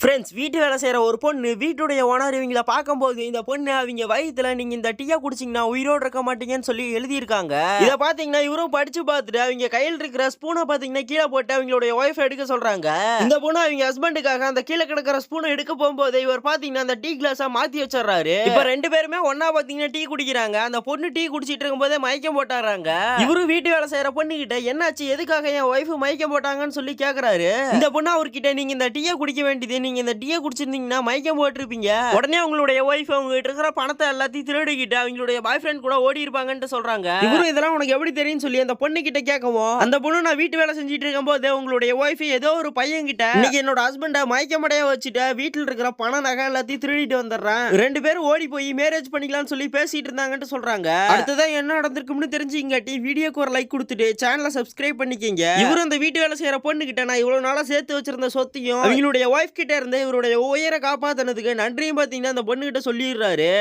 Friends, வீட்டு வேலை செய்கிற ஒரு பொண்ணு வீட்டுடைய ஓனர் இவங்கள பார்க்கும்போது இந்த பொண்ணு அவங்க வயிற்றுல நீங்கள் இந்த டீயா குடிச்சிங்கன்னா உயிரோடு இருக்க மாட்டீங்கன்னு சொல்லி எழுதியிருக்காங்க. இதை பார்த்தீங்கன்னா இவரும் படித்து பார்த்துட்டு அவங்க கையில் இருக்கிற ஸ்பூனை பார்த்தீங்கன்னா கீழே போட்டு அவங்களுடைய ஒய்ஃபை எடுக்க சொல்கிறாங்க. இந்த பொண்ணு அவங்க ஹஸ்பண்டுக்காக அந்த கீழே கிடக்கிற ஸ்பூனை எடுக்க போகும்போது இவர் பார்த்தீங்கன்னா அந்த டீ கிளாஸை மாற்றி வச்சிடறாரு. இப்போ ரெண்டு பேருமே ஒன்னா பார்த்தீங்கன்னா டீ குடிக்கிறாங்க. அந்த பொண்ணு டீ குடிச்சிட்டு இருக்கும்போதே மயக்கம் போட்டாடுறாங்க. இவரும் வீட்டு வேலை செய்கிற பொண்ணு கிட்ட என்னாச்சு, எதுக்காக என் ஒய்ஃபு மயக்கம் போட்டாங்கன்னு சொல்லி கேட்குறாரு. இந்த பொண்ணு அவர்கிட்ட நீங்க இந்த டீயை குடிக்க வேண்டியது, நீங்க இந்த டீயை குடிச்சிருந்தீங்கன்னா மயக்கம் போட்டிருப்பீங்க, உடனே உங்களுடைய ஒய்ஃப் அவங்க கிட்ட இருக்கிற பணத்தை எல்லாத்தையும் திருடிக்கிட்டு அவங்களுடைய பாய் ஃப்ரெண்ட் கூட ஓடி இருப்பாங்கன்னு சொல்றாங்க. இவரும் இதெல்லாம் உனக்கு எப்படி தெரியும் சொல்லி அந்த பொண்ணு கிட்ட கேட்கவும், அந்த பொண்ணு நான் வீட்டு வேலை செஞ்சுட்டு இருக்கும் போது உங்களுடைய ஒய்ஃப் ஏதோ ஒரு பையன் கிட்ட இன்னைக்கு என்னோட ஹஸ்பண்டை மயக்கமடைய வச்சுட்டு வீட்டில் இருக்கிற பண நகை எல்லாத்தையும் திருடிட்டு வந்துடுறேன், ரெண்டு பேரும் ஓடி போய் மேரேஜ் பண்ணிக்கலாம்னு சொல்லி பேசிட்டு இருந்தாங்கன்னு சொல்றாங்க. அடுத்ததான் என்ன நடந்திருக்கும்னு தெரிஞ்சுங்காட்டி வீடியோக்கு ஒரு லைக் கொடுத்துட்டு சேனலை சப்ஸ்கிரைப் பண்ணிக்கங்க. இவரும் அந்த வீட்டு வேலை செய்யற பொண்ணு கிட்ட நான் இவ்வளவு நாளா சேர்த்து வச்சிருந்த சொத்தையும் அவங்களுடைய ஒய்ஃப் கிட்ட இருந்து இவருடைய உயிரை காப்பாத்தினதுக்கு நன்றியும் பாத்தீங்கன்னா அந்த பொண்ணு கிட்ட சொல்லிடுறாரு.